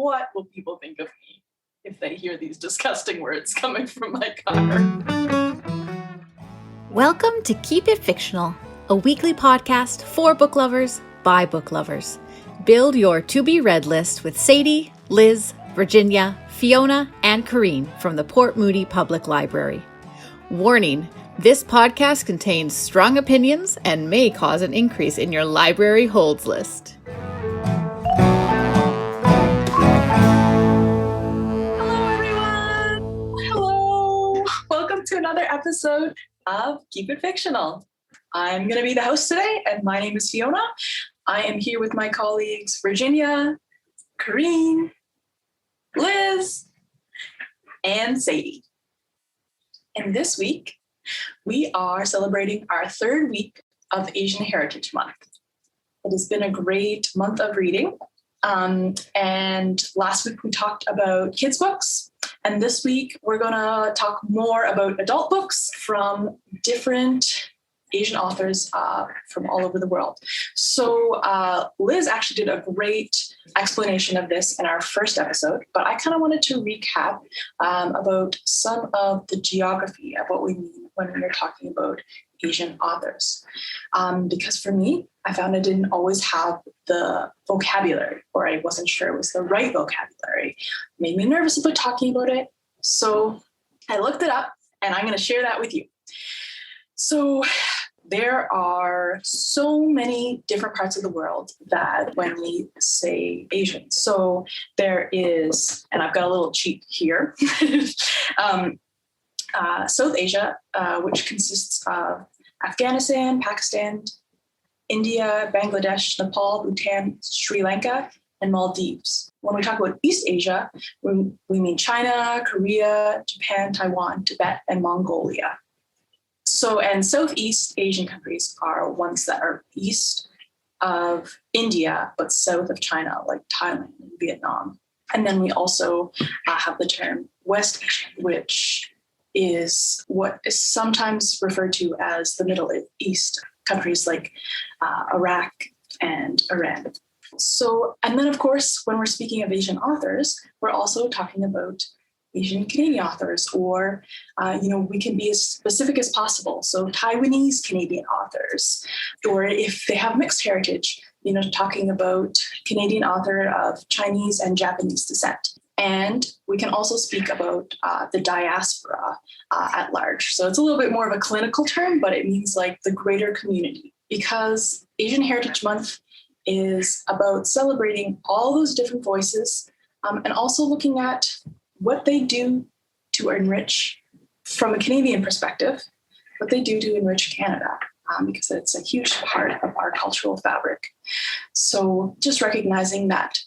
what will people think of me if they hear these disgusting words coming from my car? Welcome to Keep It Fictional, a weekly podcast for book lovers by book lovers. Build your to-be-read list with Sadie, Liz, Virginia, Fiona, and Corrine from the Port Moody Public Library. Warning, this podcast contains strong opinions and may cause an increase in your library holds list. Hello, everyone. Hello. Welcome to another episode of Keep It Fictional. I'm going to be the host today, and my name is Fiona. I am here with my colleagues Virginia, Corrine, Liz, and Sadie. And this week, we are celebrating our third week of Asian Heritage Month. It has been a great month of reading. And last week we talked about kids' books. And this week we're going to talk more about adult books from different Asian authors from all over the world. So Liz actually did a great explanation of this in our first episode, but I kind of wanted to recap about some of the geography of what we mean when we're talking about Asian authors. Because for me, I found I didn't always have the vocabulary, or I wasn't sure it was the right vocabulary. It made me nervous about talking about it. So I looked it up, and I'm going to share that with you. So there are so many different parts of the world that when we say Asian. So there is, and I've got a little cheat here, South Asia, which consists of Afghanistan, Pakistan, India, Bangladesh, Nepal, Bhutan, Sri Lanka, and Maldives. When we talk about East Asia, we mean China, Korea, Japan, Taiwan, Tibet, and Mongolia. So, and Southeast Asian countries are ones that are east of India, but south of China, like Thailand and Vietnam. And then we also have the term West Asian, which is what is sometimes referred to as the Middle East, countries like Iraq and Iran. So, and then of course, when we're speaking of Asian authors, we're also talking about Asian Canadian authors, or, we can be as specific as possible. So Taiwanese Canadian authors, or if they have mixed heritage, talking about Canadian author of Chinese and Japanese descent. And we can also speak about the diaspora at large. So it's a little bit more of a clinical term, but it means like the greater community, because Asian Heritage Month is about celebrating all those different voices and also looking at what they do to enrich, from a Canadian perspective, what they do to enrich Canada, because it's a huge part of our cultural fabric. So just recognizing that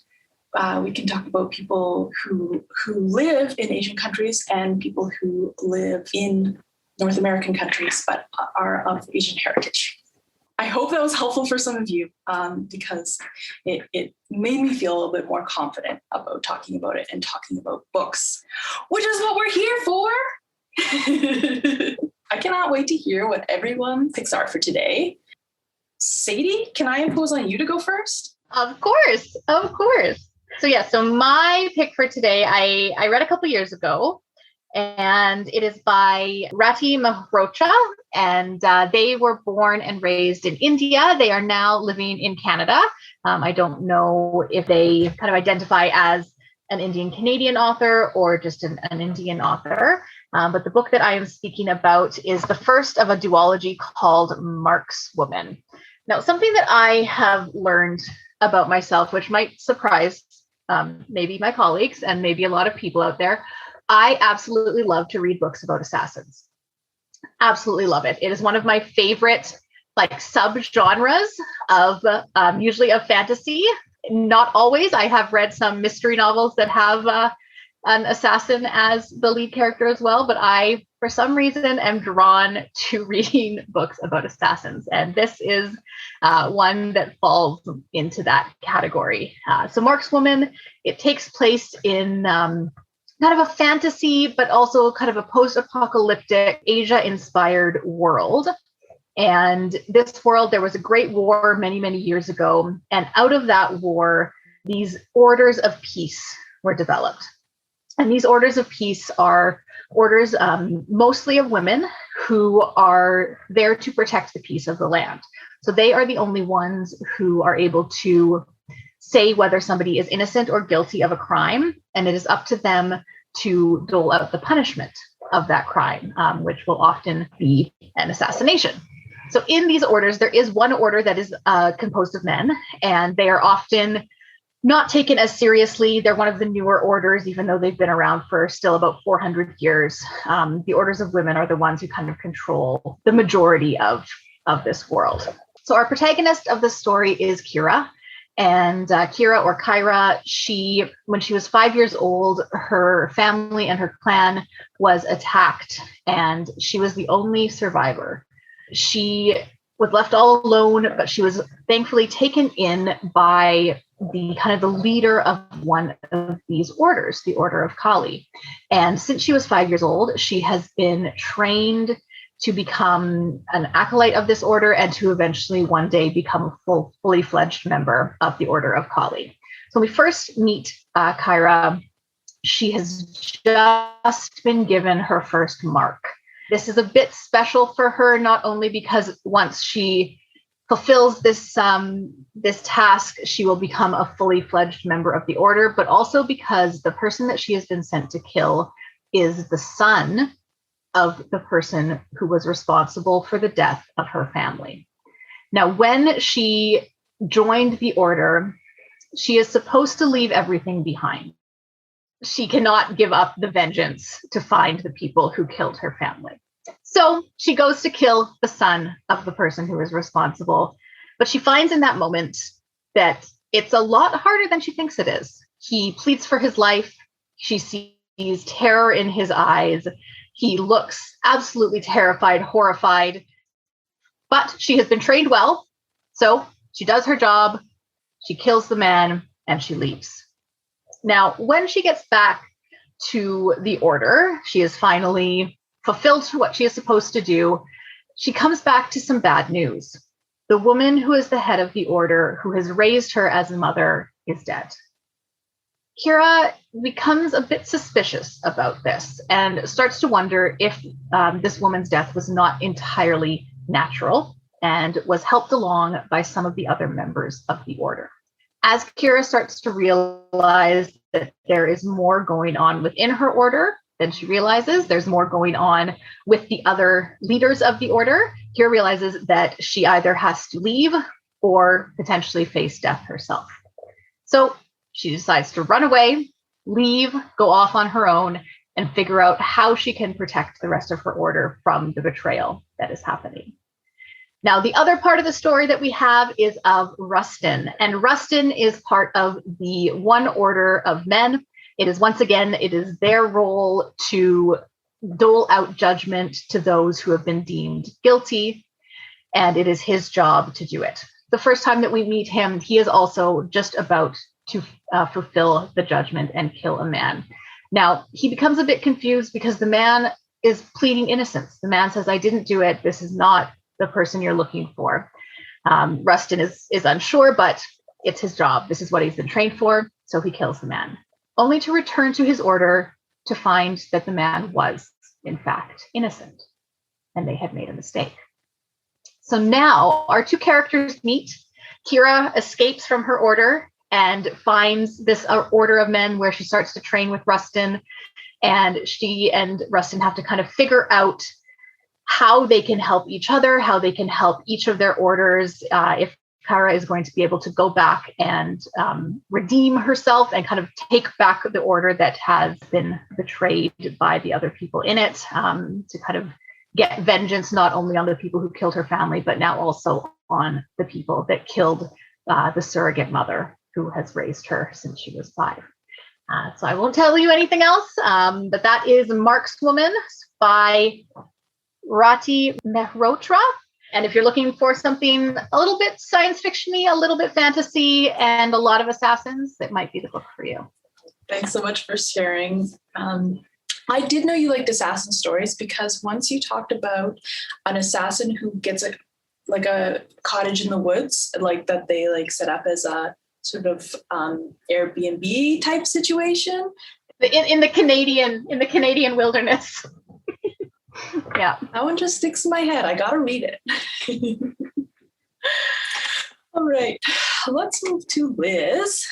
we can talk about people who live in Asian countries and people who live in North American countries, but are of Asian heritage. I hope that was helpful for some of you, because it made me feel a little bit more confident about talking about it and talking about books, which is what we're here for. I cannot wait to hear what everyone picks are for today. Sadie, can I impose on you to go first? Of course. So my pick for today, I read a couple years ago, and it is by Rati Mehrotra, and they were born and raised in India. They are now living in Canada. I don't know if they kind of identify as an Indian Canadian author or just an Indian author, but the book that I am speaking about is the first of a duology called Markswoman. Now, something that I have learned about myself, which might surprise maybe my colleagues and maybe a lot of people out there, I absolutely love to read books about assassins. Absolutely love it. It is one of my favorite sub-genres of usually of fantasy. Not always. I have read some mystery novels that have an assassin as the lead character as well, but I, for some reason, am drawn to reading books about assassins. And this is one that falls into that category. So Markswoman, it takes place in kind of a fantasy, but also kind of a post-apocalyptic Asia-inspired world. And this world, there was a great war many, many years ago. And out of that war, these orders of peace were developed. And these orders of peace are orders mostly of women who are there to protect the peace of the land. So they are the only ones who are able to say whether somebody is innocent or guilty of a crime, and it is up to them to dole out the punishment of that crime, which will often be an assassination. So in these orders, there is one order that is composed of men, and they are often not taken as seriously. They're one of the newer orders, even though they've been around for still about 400 years. The orders of women are the ones who kind of control the majority of this world. So our protagonist of the story is Kira. And Kira, or Kyra, when she was 5 years old, her family and her clan was attacked, and she was the only survivor. She was left all alone, but she was thankfully taken in by the leader of one of these orders, the Order of Kali. And since she was 5 years old, she has been trained to become an acolyte of this order and to eventually one day become a fully fledged member of the Order of Kali. So when we first meet Kyra, she has just been given her first mark. This is a bit special for her, not only because once she fulfills this task, she will become a fully fledged member of the order, but also because the person that she has been sent to kill is the son of the person who was responsible for the death of her family. Now, when she joined the order, she is supposed to leave everything behind. She cannot give up the vengeance to find the people who killed her family. So she goes to kill the son of the person who is responsible, but she finds in that moment that it's a lot harder than she thinks it is. He pleads for his life. She sees terror in his eyes. He looks absolutely terrified, horrified, but she has been trained well. So she does her job, she kills the man, and she leaves. Now, when she gets back to the order, she has finally fulfilled what she is supposed to do. She comes back to some bad news. The woman who is the head of the order, who has raised her as a mother, is dead. Kira becomes a bit suspicious about this and starts to wonder if this woman's death was not entirely natural and was helped along by some of the other members of the order. As Kira starts to realize that there is more going on within her order than she realizes, there's more going on with the other leaders of the order, Kira realizes that she either has to leave or potentially face death herself. So she decides to run away, leave, go off on her own, and figure out how she can protect the rest of her order from the betrayal that is happening. Now, the other part of the story that we have is of Rustin, and Rustin is part of the one order of men. It is, once again, it is their role to dole out judgment to those who have been deemed guilty, and it is his job to do it. The first time that we meet him, he is also just about to fulfill the judgment and kill a man. Now, he becomes a bit confused because the man is pleading innocence. The man says, I didn't do it. This is not the person you're looking for. Rustin is unsure, but it's his job. This is what he's been trained for. So he kills the man, only to return to his order to find that the man was, in fact, innocent and they had made a mistake. So now our two characters meet. Kira escapes from her order and finds this order of men where she starts to train with Rustin, and she and Rustin have to kind of figure out how they can help each other, how they can help each of their orders, if Kara is going to be able to go back and redeem herself and kind of take back the order that has been betrayed by the other people in it, to kind of get vengeance not only on the people who killed her family, but now also on the people that killed the surrogate mother who has raised her since she was 5. So I won't tell you anything else, but that is Markswoman by Rati Mehrotra. And if you're looking for something a little bit science fiction-y, a little bit fantasy, and a lot of assassins, that might be the book for you. Thanks so much for sharing. I did know you liked assassin stories because once you talked about an assassin who gets a cottage in the woods, like that they like set up as a sort of Airbnb type situation. In the Canadian wilderness. Yeah. That one just sticks in my head. I gotta read it. All right, let's move to Liz.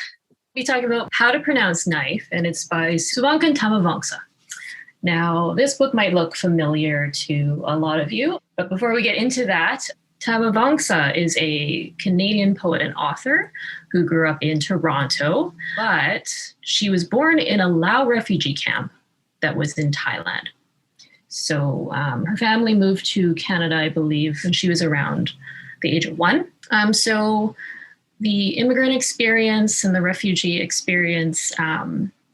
We talk about How to Pronounce Knife, and it's by Souvankham Thammavongsa. Now, this book might look familiar to a lot of you, but before we get into that, Thammavongsa is a Canadian poet and author who grew up in Toronto, but she was born in a Lao refugee camp that was in Thailand. So her family moved to Canada, I believe, when she was around the age of 1. So the immigrant experience and the refugee experience,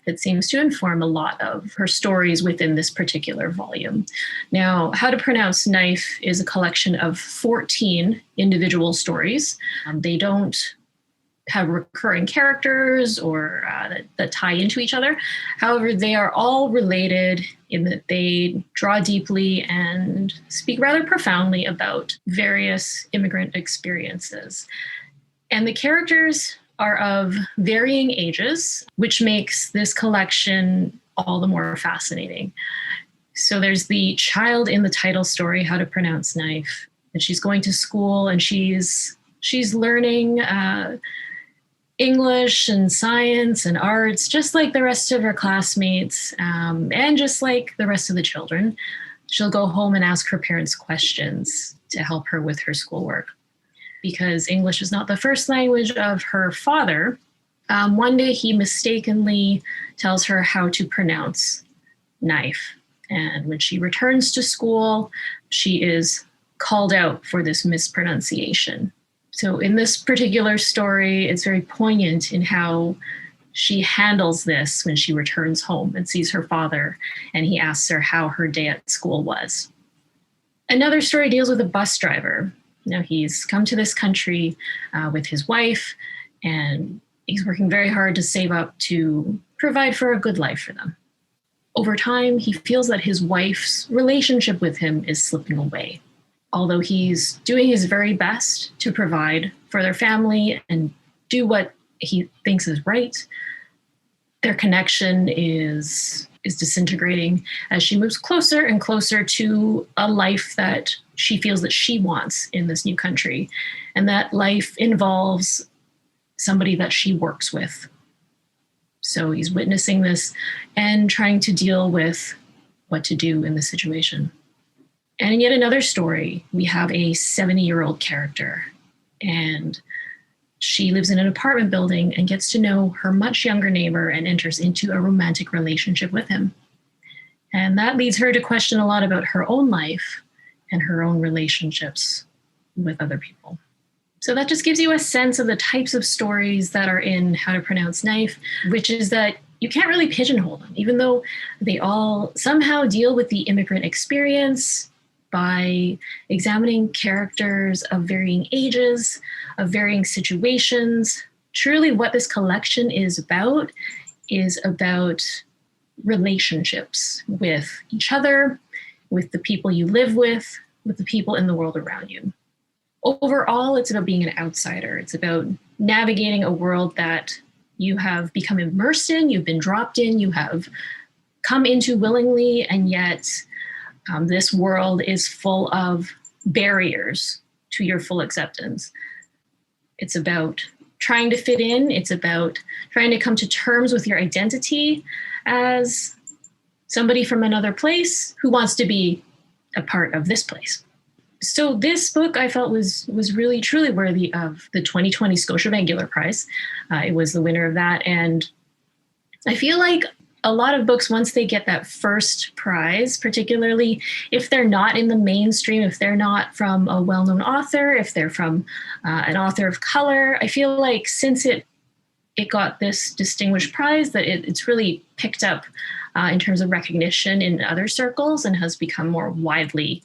it seems to inform a lot of her stories within this particular volume. Now, How to Pronounce Knife is a collection of 14 individual stories. They don't have recurring characters or that tie into each other. However, they are all related in that they draw deeply and speak rather profoundly about various immigrant experiences. And the characters are of varying ages, which makes this collection all the more fascinating. So there's the child in the title story, How to Pronounce Knife, and she's going to school and she's learning English and science and arts, just like the rest of her classmates, and just like the rest of the children. She'll go home and ask her parents questions to help her with her schoolwork. Because English is not the first language of her father, one day he mistakenly tells her how to pronounce knife. And when she returns to school, she is called out for this mispronunciation. So in this particular story, it's very poignant in how she handles this when she returns home and sees her father, and he asks her how her day at school was. Another story deals with a bus driver. Now, he's come to this country with his wife, and he's working very hard to save up to provide for a good life for them. Over time, he feels that his wife's relationship with him is slipping away. Although he's doing his very best to provide for their family and do what he thinks is right, their connection is disintegrating as she moves closer and closer to a life that she feels that she wants in this new country. And that life involves somebody that she works with. So he's witnessing this and trying to deal with what to do in this situation. And in yet another story, we have a 70-year-old character, and she lives in an apartment building and gets to know her much younger neighbor and enters into a romantic relationship with him. And that leads her to question a lot about her own life and her own relationships with other people. So that just gives you a sense of the types of stories that are in How to Pronounce Knife, which is that you can't really pigeonhole them, even though they all somehow deal with the immigrant experience by examining characters of varying ages, of varying situations. Truly what this collection is about relationships with each other, with the people you live with the people in the world around you. Overall, it's about being an outsider. It's about navigating a world that you have become immersed in, you've been dropped in, you have come into willingly, and yet this world is full of barriers to your full acceptance. It's about trying to fit in. It's about trying to come to terms with your identity as somebody from another place who wants to be a part of this place. So this book I felt was really, truly worthy of the 2020 Scotia Vangular Prize. It was the winner of that. And I feel like a lot of books, once they get that first prize, particularly if they're not in the mainstream, if they're not from a well-known author, if they're from an author of color, I feel like since it got this distinguished prize, that it's really picked up in terms of recognition in other circles and has become more widely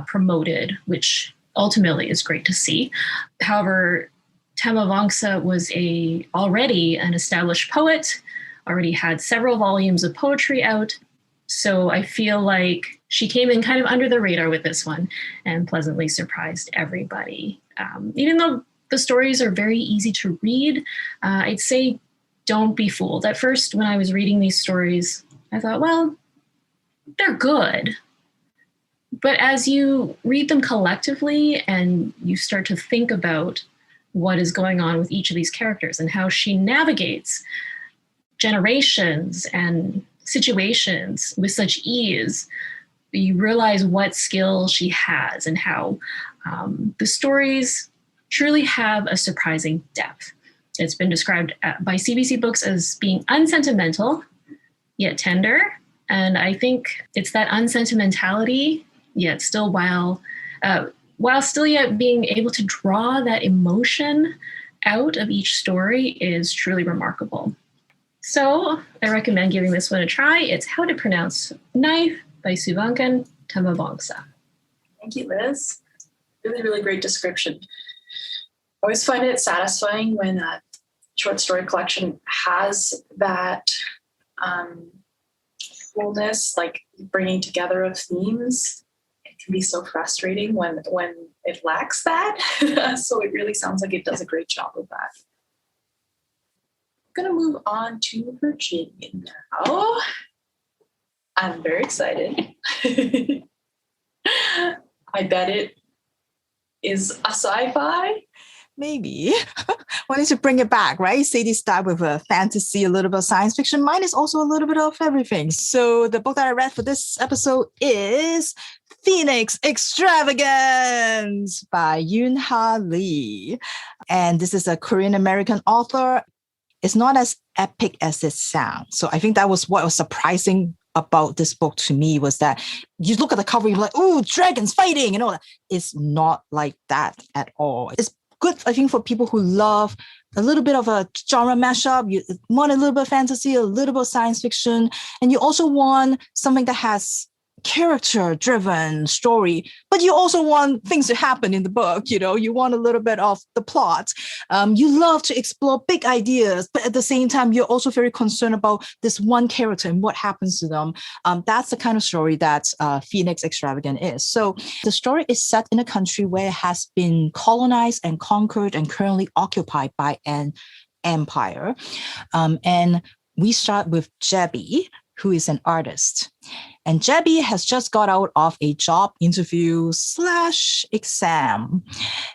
promoted, which ultimately is great to see. However, Thammavongsa was already an established poet, already had several volumes of poetry out. So I feel like she came in kind of under the radar with this one and pleasantly surprised everybody. Even though The stories are very easy to read. I'd say don't be fooled. At first, when I was reading these stories, I thought, well, they're good. But as you read them collectively and you start to think about what is going on with each of these characters and how she navigates generations and situations with such ease, you realize what skill she has and how the stories truly have a surprising depth. It's been described by CBC Books as being unsentimental, yet tender. And I think it's that unsentimentality, yet still while still yet being able to draw that emotion out of each story is truly remarkable. So I recommend giving this one a try. It's How to Pronounce Knife by Souvankham Thammavongsa. Thank you, Liz. Really, really great description. I always find it satisfying when a short story collection has that fullness, like bringing together of themes. It can be so frustrating when it lacks that. So it really sounds like it does a great job with that. I'm going to move on to Virginia now. I'm very excited. I bet it is a sci-fi. Maybe. Wanted to bring it back, right? Sadie started with a fantasy, a little bit of science fiction. Mine is also a little bit of everything. So the book that I read for this episode is Phoenix Extravagant by Yoon Ha Lee. And this is a Korean-American author. It's not as epic as it sounds. So I think that was what was surprising about this book to me, was that you look at the cover, you're like, oh, dragons fighting, and all that. It's not like that at all. It's good, I think, for people who love a little bit of a genre mashup. You want a little bit of fantasy, a little bit of science fiction, and you also want something that has character-driven story, but you also want things to happen in the book. You want a little bit of the plot. You love to explore big ideas, but at the same time, you're also very concerned about this one character and what happens to them. That's the kind of story that Phoenix Extravagant is. So the story is set in a country where it has been colonized and conquered and currently occupied by an empire. And we start with Jebby, who is an artist. And Jebby has just got out of a job interview / exam.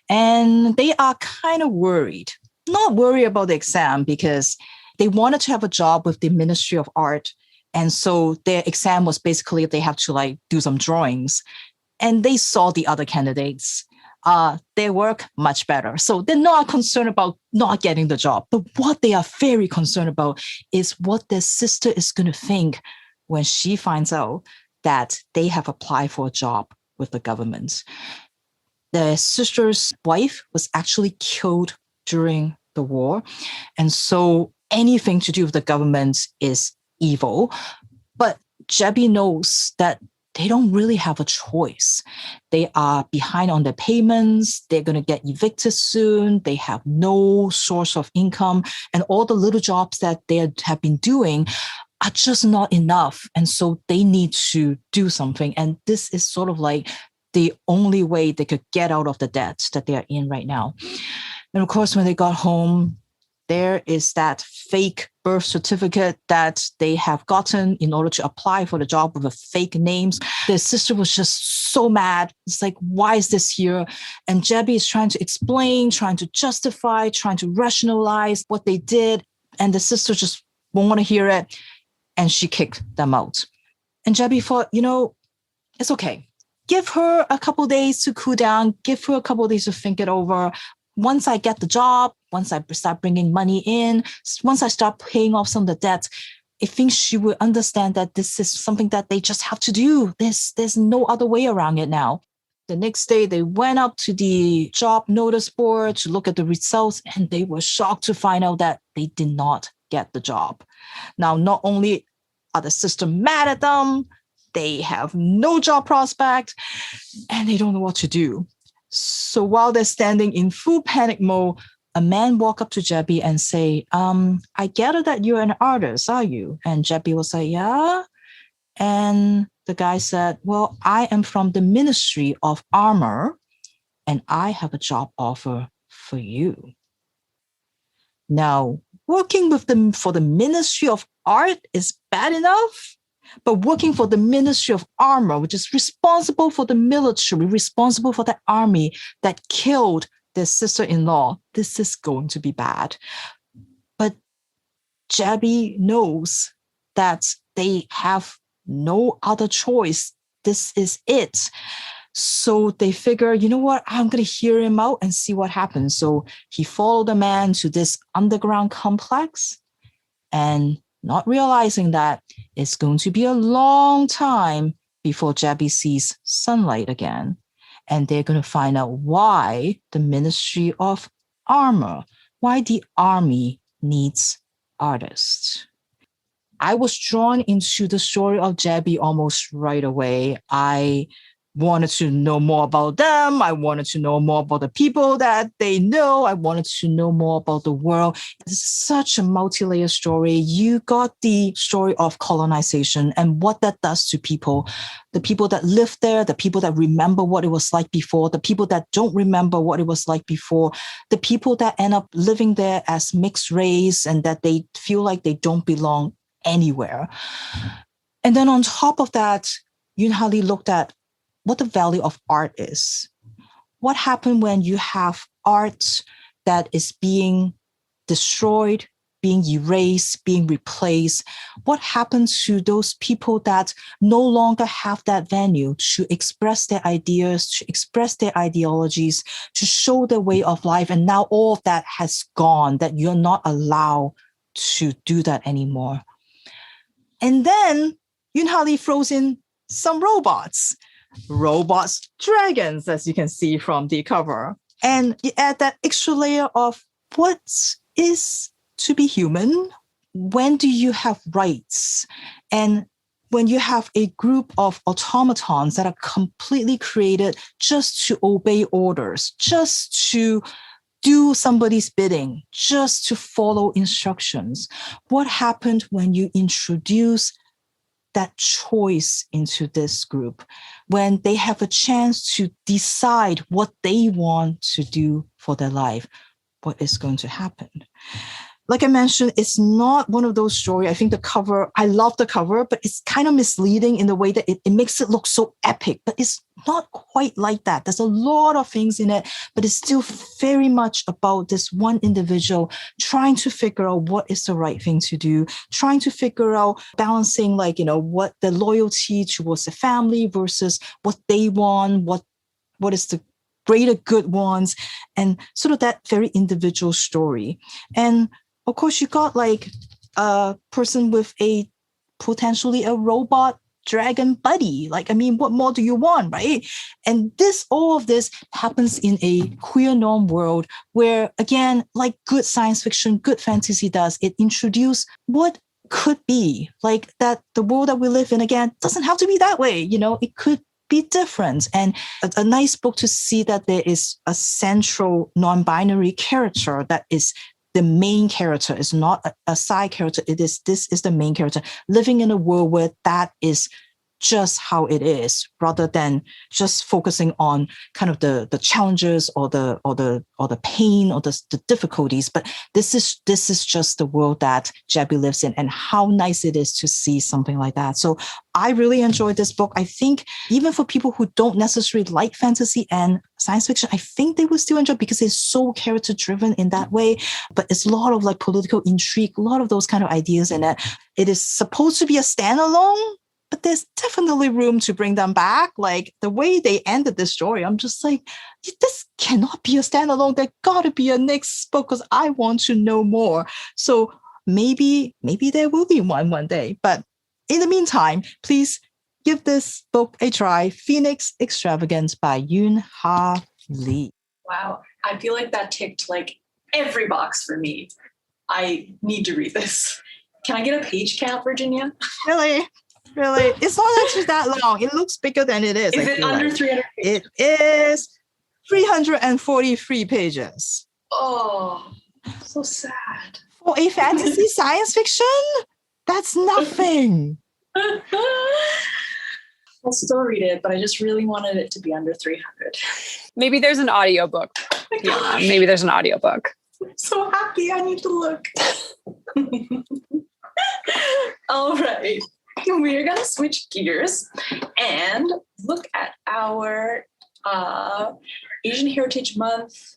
And they are kind of worried. Not worried about the exam because they wanted to have a job with the Ministry of Art. And so their exam was basically they have to do some drawings. And they saw the other candidates. Their work much better. So they're not concerned about not getting the job. But what they are very concerned about is what their sister is going to think when she finds out that they have applied for a job with the government. Their sister's wife was actually killed during the war. And so anything to do with the government is evil. But Jebby knows that they don't really have a choice. They are behind on their payments. They're going to get evicted soon. They have no source of income. And all the little jobs that they have been doing are just not enough. And so they need to do something. And this is sort of like the only way they could get out of the debt that they are in right now. And of course, when they got home, there is that fake birth certificate that they have gotten in order to apply for the job with a fake names. Their sister was just so mad. It's like, why is this here? And Jebby is trying to explain, trying to justify, trying to rationalize what they did. And the sister just won't want to hear it. And she kicked them out. And Jebby thought, it's okay. Give her a couple of days to cool down. Give her a couple of days to think it over. Once I get the job, once I start bringing money in, once I start paying off some of the debt, I think she will understand that this is something that they just have to do. There's no other way around it now. The next day, they went up to the job notice board to look at the results, and they were shocked to find out that they did not get the job. Now, not only are the system mad at them, they have no job prospect, and they don't know what to do. So while they're standing in full panic mode, a man walked up to Jebby and say, I gather that you're an artist, are you? And Jebby was like, yeah. And the guy said, well, I am from the Ministry of Armor, and I have a job offer for you. Now, working with them for the Ministry of Art is bad enough, but working for the Ministry of Armor, which is responsible for the military, responsible for the army that killed their sister-in-law, this is going to be bad. But Jabi knows that they have no other choice. This is it. So they figure, you know what, I'm going to hear him out and see what happens. So he followed the man to this underground complex, and not realizing that it's going to be a long time before Jabi sees sunlight again. And they're going to find out why the Ministry of Armor, why the army needs artists. I was drawn into the story of Jabi almost right away. I wanted to know more about them. I wanted to know more about the people that they know. I wanted to know more about the world. It's such a multi-layered story. You got the story of colonization and what that does to people, the people that live there, the people that remember what it was like before, the people that don't remember what it was like before, the people that end up living there as mixed race and that they feel like they don't belong anywhere. And then on top of that, Yoon Ha Lee looked at what the value of art is. What happens when you have art that is being destroyed, being erased, being replaced? What happens to those people that no longer have that venue to express their ideas, to express their ideologies, to show their way of life? And now all of that has gone, that you're not allowed to do that anymore. And then Yoon Ha Lee throws in some robots, dragons, as you can see from the cover. And you add that extra layer of what is to be human? When do you have rights? And when you have a group of automatons that are completely created just to obey orders, just to do somebody's bidding, just to follow instructions. What happened when you introduce that choice into this group, when they have a chance to decide what they want to do for their life? What is going to happen? Like I mentioned, it's not one of those stories. I think the cover, I love the cover, but it's kind of misleading in the way that it makes it look so epic, but it's not quite like that. There's a lot of things in it, but it's still very much about this one individual trying to figure out what is the right thing to do, trying to figure out balancing, like, you know, what the loyalty towards the family versus what they want, what is the greater good ones, and sort of that very individual story. And of course, you got like a person with potentially a robot dragon buddy. Like, I mean, what more do you want, right? And all of this happens in a queer norm world where, again, like good science fiction, good fantasy does, it introduces what could be. Like that the world that we live in, again, doesn't have to be that way. You know, it could be different. And a nice book to see that there is a central non-binary character that is the main character, is not a side character. This is the main character living in a world where that is just how it is, rather than just focusing on kind of the challenges or the pain or the difficulties. But this is just the world that Jabi lives in, and how nice it is to see something like that. So I really enjoyed this book. I think even for people who don't necessarily like fantasy and science fiction, I think they will still enjoy it because it's so character driven in that way. But it's a lot of like political intrigue, a lot of those kind of ideas in it. It is supposed to be a standalone, but there's definitely room to bring them back. Like the way they ended this story, I'm just like, this cannot be a standalone. There got to be a next book because I want to know more. So maybe there will be one day. But in the meantime, please give this book a try. Phoenix Extravagant by Yoon Ha Lee. Wow. I feel like that ticked like every box for me. I need to read this. Can I get a page count, Virginia? Really? It's not actually that long. It looks bigger than it is. Is it under 300 pages? It is 343 pages. Oh, so sad. For a fantasy science fiction? That's nothing. I'll still read it, but I just really wanted it to be under 300. Maybe there's an audiobook. Yeah, maybe there's an audiobook. I'm so happy. I need to look. All right. We're going to switch gears and look at our Asian Heritage Month.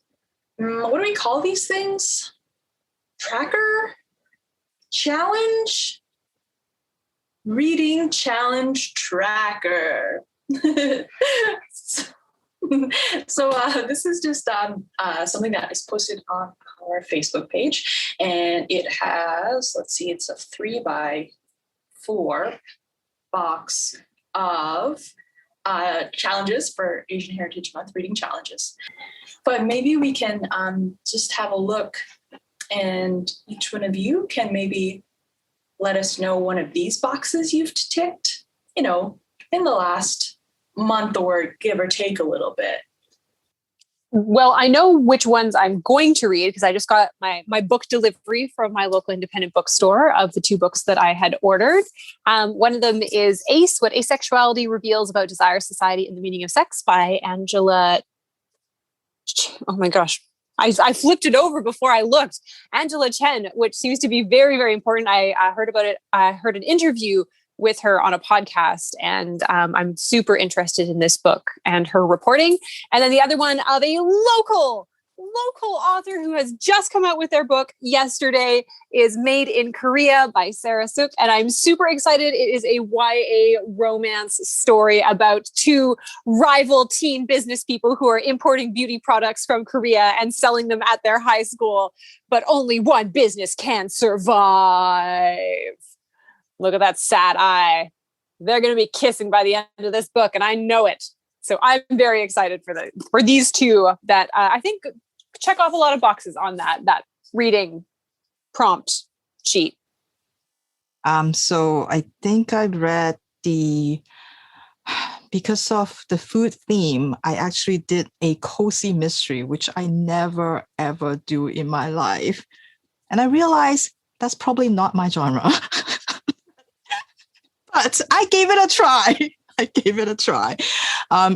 What do we call these things? Tracker? Challenge? Reading challenge tracker. So this is just something that is posted on our Facebook page, and it has, let's see, it's a 3x4 box of challenges for Asian Heritage Month, reading challenges. But maybe we can just have a look, and each one of you can maybe let us know one of these boxes you've ticked, in the last month or give or take a little bit. Well, I know which ones I'm going to read because I just got my book delivery from my local independent bookstore of the 2 books that I had ordered. One of them is Ace, What Asexuality Reveals About Desire, Society, and the Meaning of Sex by Angela. Oh my gosh. I flipped it over before I looked. Angela Chen, which seems to be very, very important. I heard about it. I heard an interview with her on a podcast, and I'm super interested in this book and her reporting. And then the other one of a local author who has just come out with their book yesterday is Made in Korea by Sarah Suk. And I'm super excited. It is a YA romance story about 2 rival teen business people who are importing beauty products from Korea and selling them at their high school, but only one business can survive. Look at that sad eye. They're going to be kissing by the end of this book, and I know it. So I'm very excited for these 2 that I think check off a lot of boxes on that reading prompt sheet. So I think I read because of the food theme, I actually did a cozy mystery, which I never ever do in my life. And I realized that's probably not my genre. But I gave it a try.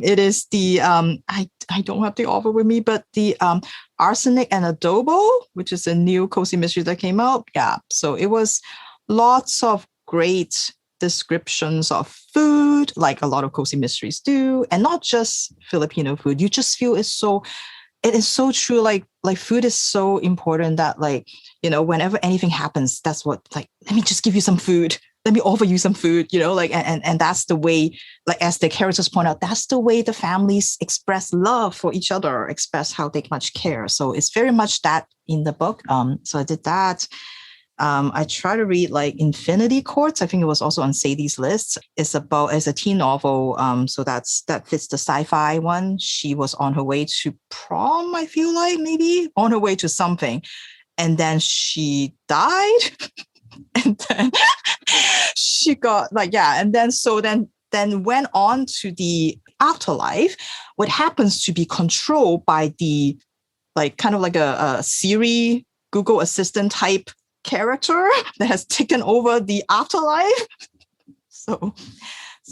It is the, I don't have the author with me, but the Arsenic and Adobo, which is a new cozy mystery that came out. Yeah. So it was lots of great descriptions of food, like a lot of cozy mysteries do. And not just Filipino food. You just feel it is so true. Like food is so important that whenever anything happens, that's what, let me just give you some food. Let me offer you some food, and that's the way, as the characters point out, that's the way the families express love for each other, express how they much care. So it's very much that in the book. So I did that. I try to read Infinity Courts. I think it was also on Sadie's list. It's a teen novel. So that fits the sci-fi one. She was on her way to prom, I feel like, maybe on her way to something. And then she died. And then she got and then went on to the afterlife, what happens to be controlled by the kind of like a Siri Google Assistant type character that has taken over the afterlife. So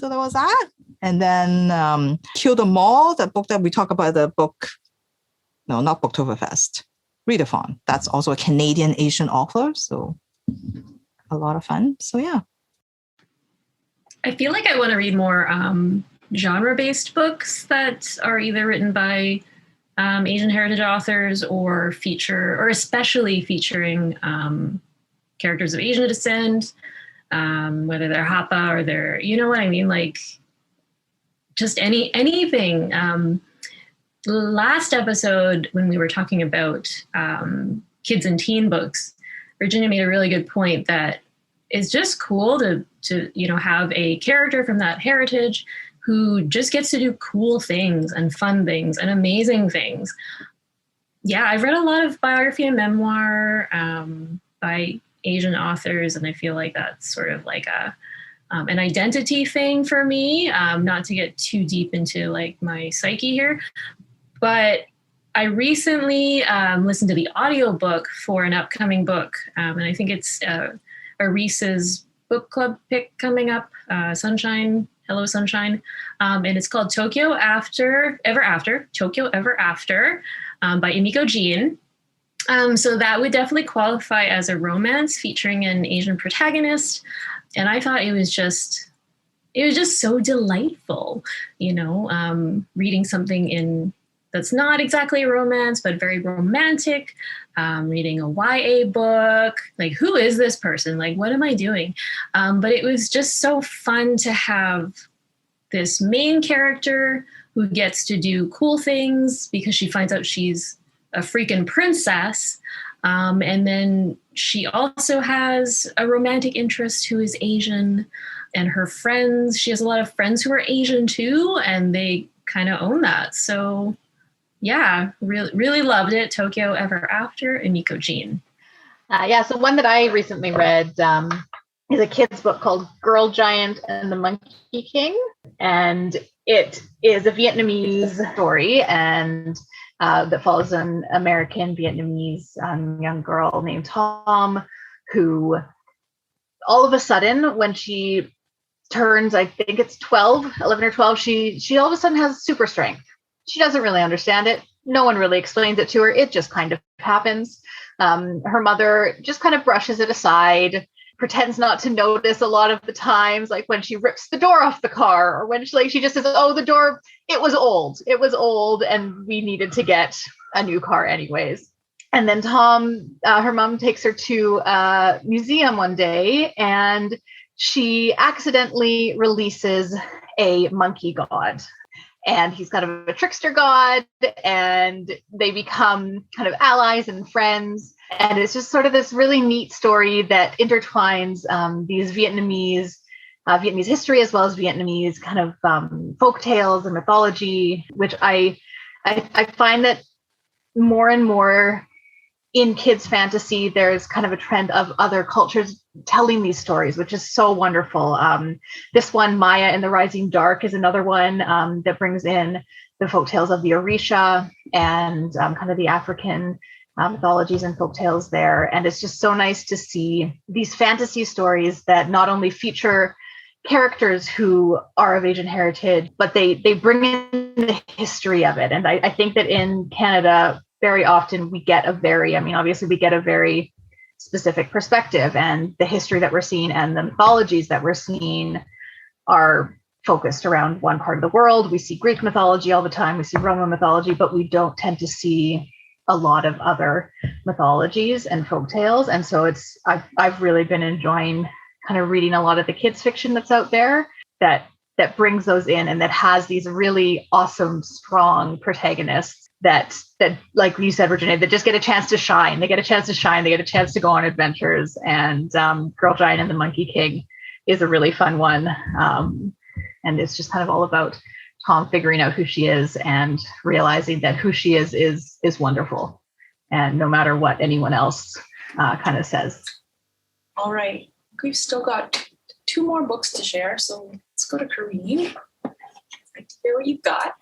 there was that. And then Kill Them All, the book that we talk about, not Booktoberfest, Readathon. That's also a Canadian Asian author. So a lot of fun. So yeah. I feel like I want to read more genre-based books that are either written by Asian heritage authors or especially featuring characters of Asian descent, whether they're Hapa or they're, you know what I mean? Just anything. Last episode, when we were talking about kids and teen books, Virginia made a really good point that it's just cool to have a character from that heritage who just gets to do cool things and fun things and amazing things. Yeah, I've read a lot of biography and memoir by Asian authors, and I feel like that's sort of like an identity thing for me, not to get too deep into my psyche here. But I recently listened to the audiobook for an upcoming book, and I think it's Arisa's book club pick coming up, Sunshine, Hello Sunshine, and it's called Tokyo Ever After, by Emiko Jean. So that would definitely qualify as a romance featuring an Asian protagonist. And I thought it was just so delightful, reading something that's not exactly a romance, but very romantic, reading a YA book. Like, who is this person? Like, what am I doing? But it was just so fun to have this main character who gets to do cool things because she finds out she's a freaking princess. And then she also has a romantic interest who is Asian, and her friends, she has a lot of friends who are Asian too, and they kind of own that. So yeah, really loved it. Tokyo Ever After, Emiko Jean. So one that I recently read is a kid's book called Girl Giant and the Monkey King. And it is a Vietnamese story, and that follows an American Vietnamese young girl named Tom, who all of a sudden, when she turns, I think it's 11 or 12, she all of a sudden has super strength. She doesn't really understand it. No one really explains it to her. It just kind of happens. Her mother just kind of brushes it aside, pretends not to notice a lot of the times, like when she rips the door off the car, or when she just says, oh, the door, it was old and we needed to get a new car anyways. And then Tom, her mom takes her to a museum one day, and she accidentally releases a monkey god. And he's kind of a trickster god, and they become kind of allies and friends. And it's just sort of this really neat story that intertwines these Vietnamese history as well as Vietnamese kind of folk tales and mythology, which I find that more and more in kids' fantasy, there's kind of a trend of other cultures telling these stories, which is so wonderful. This one, Maya and the Rising Dark, is another one that brings in the folktales of the Orisha and kind of the African mythologies and folktales there. And it's just so nice to see these fantasy stories that not only feature characters who are of Asian heritage, but they bring in the history of it. And I think that in Canada, very often we get a very specific perspective, and the history that we're seeing and the mythologies that we're seeing are focused around one part of the world. We see Greek mythology all the time, we see Roman mythology, but we don't tend to see a lot of other mythologies and folktales. And so I've really been enjoying kind of reading a lot of the kids fiction that's out there that brings those in, and that has these really awesome, strong protagonists that, like you said, Virginia, that just get a chance to shine. They get a chance to go on adventures. And Girl Giant and the Monkey King is a really fun one. And it's just kind of all about Tom figuring out who she is and realizing that who she is wonderful. And no matter what anyone else kind of says. All right. We've still got 2 more books to share. So let's go to Kareen. I'd like to hear what you've got.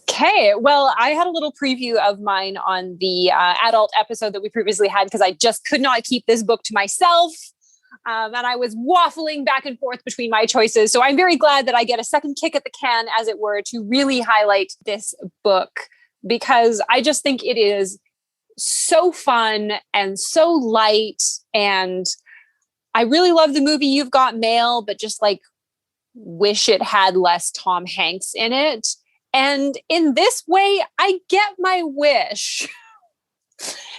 Okay, well, I had a little preview of mine on the adult episode that we previously had because I just could not keep this book to myself. And I was waffling back and forth between my choices. So I'm very glad that I get a second kick at the can, as it were, to really highlight this book, because I just think it is so fun and so light. And I really love the movie You've Got Mail, but just like wish it had less Tom Hanks in it. And in this way, I get my wish.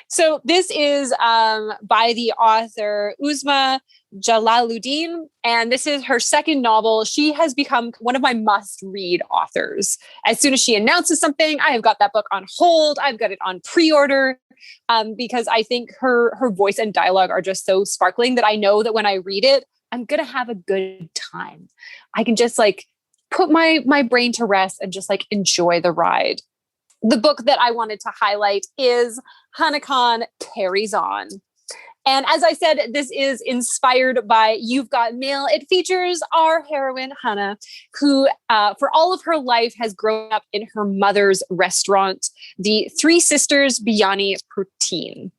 So this is by the author Uzma Jalaluddin, and this is her second novel. She has become one of my must-read authors. As soon as she announces something, I have got that book on hold. I've got it on pre-order because I think her voice and dialogue are just so sparkling that I know that when I read it, I'm going to have a good time. I can just like put my brain to rest and just like enjoy the ride. The book that I wanted to highlight is Hana Khan Carries On. And as I said, this is inspired by You've Got Mail. It features our heroine, Hana, who for all of her life has grown up in her mother's restaurant, the Three Sisters Biryani Poutine.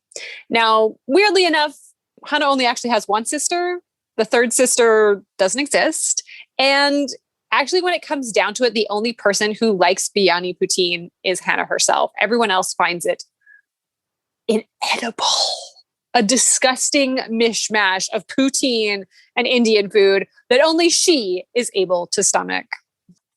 Now, weirdly enough, Hana only actually has one sister. The third sister doesn't exist. And Actually, when it comes down to it, the only person who likes biryani poutine is Hana herself. Everyone else finds it inedible. A disgusting mishmash of poutine and Indian food that only she is able to stomach.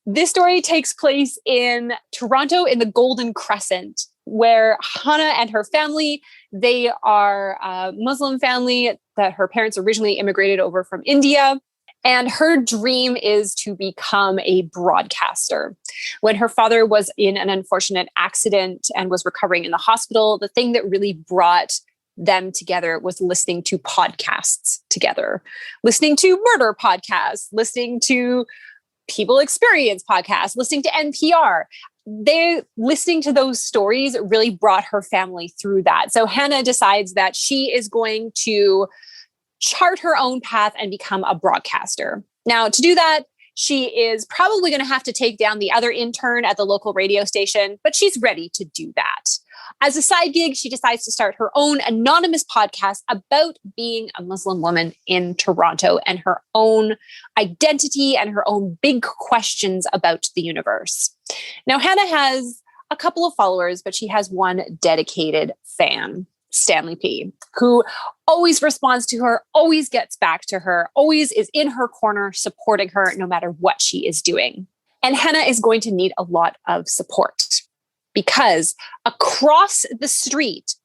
This story takes place in Toronto in the Golden Crescent, where Hana and her family, they are a Muslim family that her parents originally immigrated over from India. And her dream is to become a broadcaster. When her father was in an unfortunate accident and was recovering in the hospital, the thing that really brought them together was listening to podcasts together, listening to murder podcasts, listening to people experience podcasts, listening to NPR. Listening to those stories really brought her family through that. So Hana decides that she is going to chart her own path and become a broadcaster. Now, to do that, she is probably going to have to take down the other intern at the local radio station, but she's ready to do that. As a side gig, she decides to start her own anonymous podcast about being a Muslim woman in Toronto and her own identity and her own big questions about the universe. Now, Hana has a couple of followers, but she has one dedicated fan, Stanley P., who always responds to her, always gets back to her, always is in her corner, supporting her no matter what she is doing. And Hana is going to need a lot of support because across the street,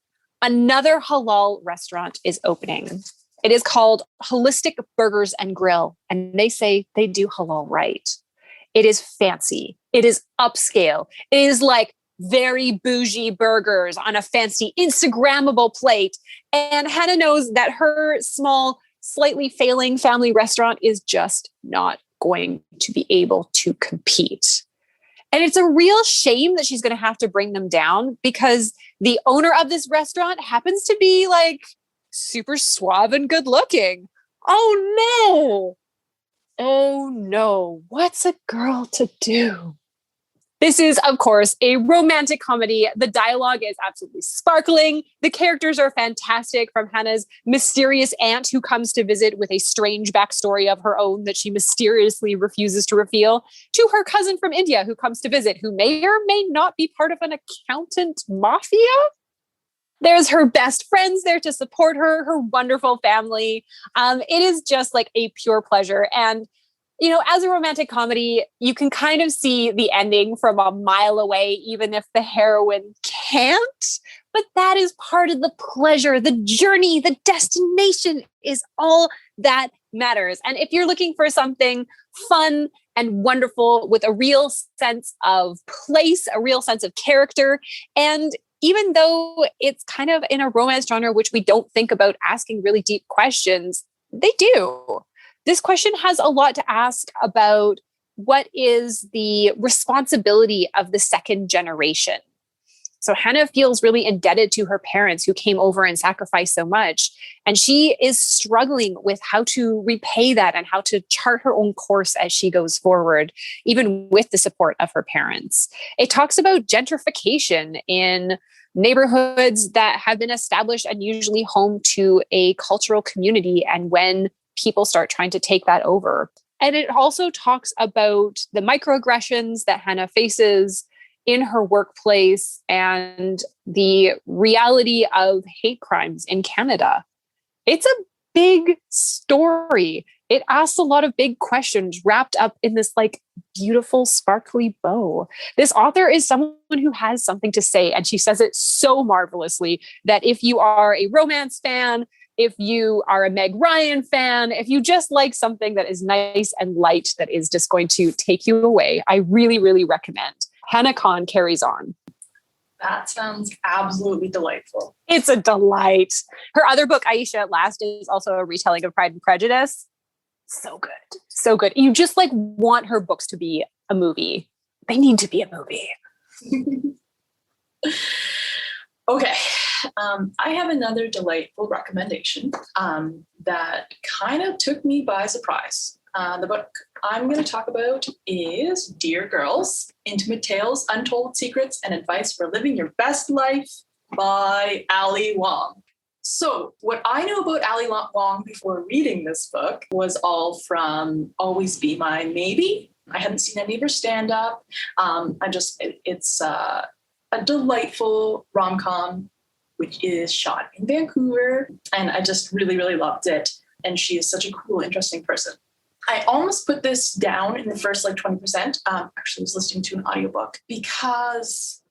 another halal restaurant is opening. It is called Holistic Burgers and Grill, and they say they do halal right. It is fancy. It is upscale. It is like very bougie burgers on a fancy Instagrammable plate. And Hana knows that her small, slightly failing family restaurant is just not going to be able to compete. And it's a real shame that she's going to have to bring them down because the owner of this restaurant happens to be like super suave and good looking. Oh no. What's a girl to do? This is, of course, a romantic comedy. The dialogue is absolutely sparkling. The characters are fantastic, from Hana's mysterious aunt who comes to visit with a strange backstory of her own that she mysteriously refuses to reveal, to her cousin from India who comes to visit, who may or may not be part of an accountant mafia. There's her best friends there to support her, her wonderful family. It is just like a pure pleasure. And you know, as a romantic comedy, you can kind of see the ending from a mile away, even if the heroine can't. But that is part of the pleasure. The journey, the destination is all that matters. And if you're looking for something fun and wonderful with a real sense of place, a real sense of character, and even though it's kind of in a romance genre, which we don't think about asking really deep questions, they do. This question has a lot to ask about what is the responsibility of the second generation. So Hana feels really indebted to her parents who came over and sacrificed so much. And she is struggling with how to repay that and how to chart her own course as she goes forward, even with the support of her parents. It talks about gentrification in neighborhoods that have been established and usually home to a cultural community, and when people start trying to take that over. And it also talks about the microaggressions that Hana faces in her workplace and the reality of hate crimes in Canada. It's a big story. It asks a lot of big questions wrapped up in this like beautiful, sparkly bow. This author is someone who has something to say, and she says it so marvelously that if you are a romance fan, if you are a Meg Ryan fan, if you just like something that is nice and light, that is just going to take you away, I really, really recommend Hana Khan Carries On. That sounds absolutely delightful. It's a delight. Her other book, Aisha at Last, is also a retelling of Pride and Prejudice. So good. So good. You just like want her books to be a movie. They need to be a movie. Okay. I have another delightful recommendation that kind of took me by surprise. The book I'm going to talk about is Dear Girls, Intimate Tales, Untold Secrets, and Advice for Living Your Best Life by Ali Wong. So what I knew about Ali Wong before reading this book was all from Always Be My Maybe. I hadn't seen any of her stand-up. It's a delightful rom-com, which is shot in Vancouver. And I just really, really loved it. And she is such a cool, interesting person. I almost put this down in the first 20%. Actually, I was listening to an audiobook because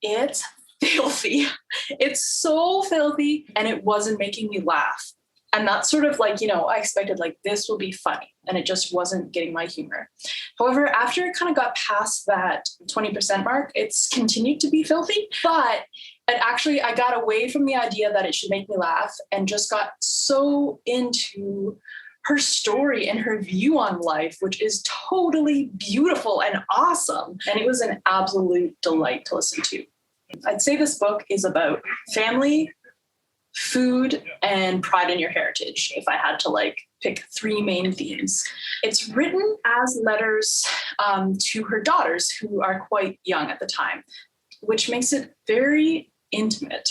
it's filthy. It's so filthy, and it wasn't making me laugh. And that's sort of I expected this will be funny, and it just wasn't getting my humor. However, after it kind of got past that 20% mark, it's continued to be filthy, but I got away from the idea that it should make me laugh and just got so into her story and her view on life, which is totally beautiful and awesome. And it was an absolute delight to listen to. I'd say this book is about family, food, and pride in your heritage, if I had to pick three main themes. It's written as letters to her daughters, who are quite young at the time, which makes it very intimate.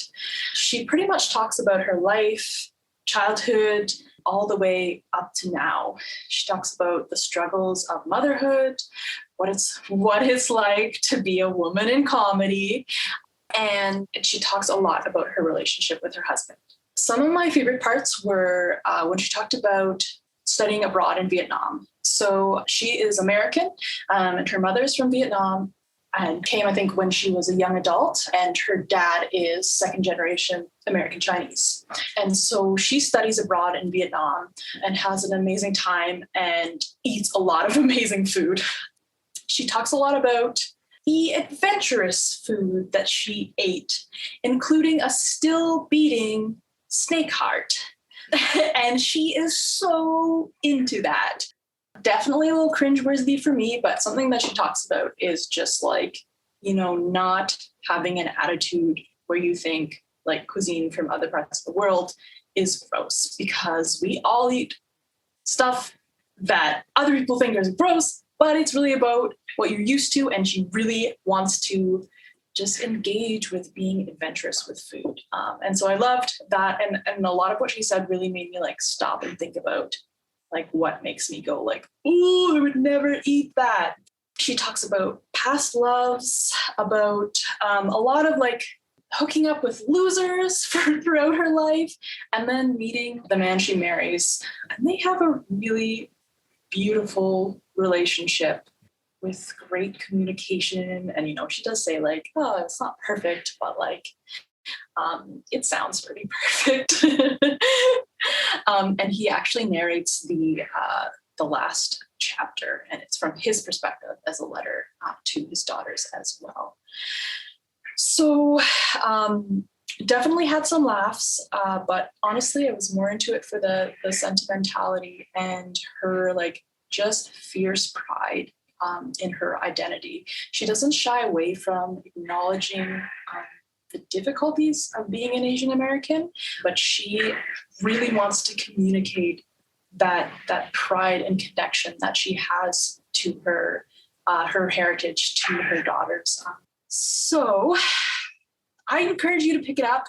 She pretty much talks about her life, childhood, all the way up to now. She talks about the struggles of motherhood, what it's like to be a woman in comedy, and she talks a lot about her relationship with her husband. Some of my favorite parts were when she talked about studying abroad in Vietnam. So she is American, and her mother is from Vietnam, and came, I think, when she was a young adult, and her dad is second generation American Chinese. And so she studies abroad in Vietnam and has an amazing time and eats a lot of amazing food. She talks a lot about the adventurous food that she ate, including a still beating snake heart. And she is so into that. Definitely a little cringeworthy for me, but something that she talks about is just not having an attitude where you think cuisine from other parts of the world is gross, because we all eat stuff that other people think is gross, but it's really about what you're used to. And she really wants to just engage with being adventurous with food. And so I loved that. And a lot of what she said really made me stop and think about what makes me go ooh, I would never eat that. She talks about past loves, about a lot of hooking up with losers throughout her life, and then meeting the man she marries. And they have a really beautiful relationship with great communication. And, she does say oh, it's not perfect, but it sounds pretty perfect. And he actually narrates the last chapter, and it's from his perspective as a letter to his daughters as well. So definitely had some laughs, but honestly, I was more into it for the sentimentality and her just fierce pride in her identity. She doesn't shy away from acknowledging the difficulties of being an Asian American, but she really wants to communicate that pride and connection that she has to her heritage, to her daughters. So I encourage you to pick it up,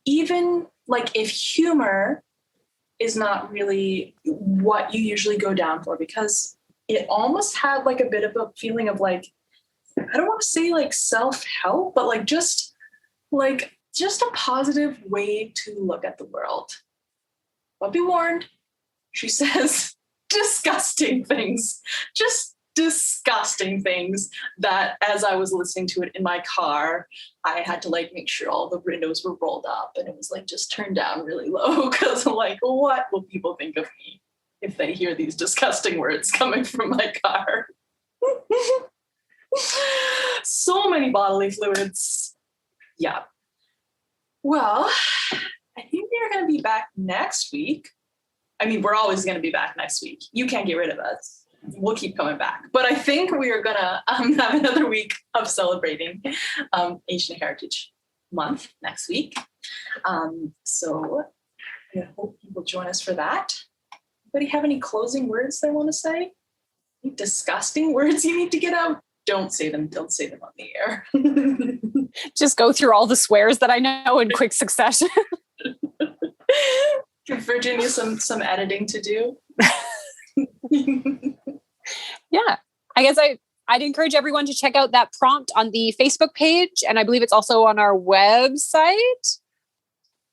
even if humor is not really what you usually go down for, because it almost had a bit of a feeling of I don't want to say self-help, but just a positive way to look at the world. But be warned, she says disgusting things, just disgusting things that as I was listening to it in my car, I had to make sure all the windows were rolled up and it was just turned down really low, because I'm what will people think of me if they hear these disgusting words coming from my car? So many bodily fluids. Yeah. Well, I think we're going to be back next week. I mean, we're always going to be back next week. You can't get rid of us. We'll keep coming back. But I think we are going to have another week of celebrating Asian Heritage Month next week. So I hope you will join us for that. Anybody have any closing words they want to say? Any disgusting words you need to get out? Don't say them. Don't say them on the air. Just go through all the swears that I know in quick succession. Give Virginia some editing to do. Yeah. I guess I'd encourage everyone to check out that prompt on the Facebook page. And I believe it's also on our website.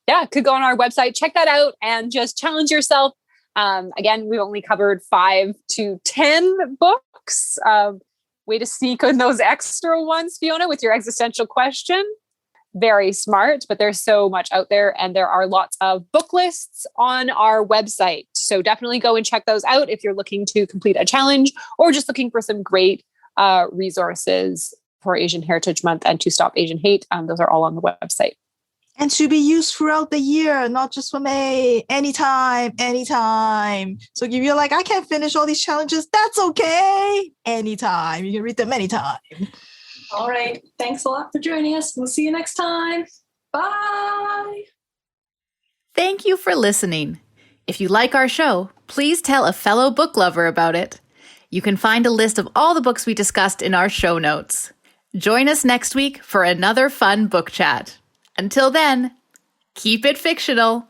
Yeah, could go on our website, check that out, and just challenge yourself. Again, we've only covered 5 to 10 books. Way to sneak in those extra ones, Fiona, with your existential question. Very smart, but there's so much out there, and there are lots of book lists on our website. So definitely go and check those out if you're looking to complete a challenge or just looking for some great resources for Asian Heritage Month and to stop Asian hate. Those are all on the website. And to be used throughout the year, not just for May, anytime. So if you're like, I can't finish all these challenges, that's okay. Anytime. You can read them anytime. All right. Thanks a lot for joining us. We'll see you next time. Bye. Thank you for listening. If you like our show, please tell a fellow book lover about it. You can find a list of all the books we discussed in our show notes. Join us next week for another fun book chat. Until then, keep it fictional.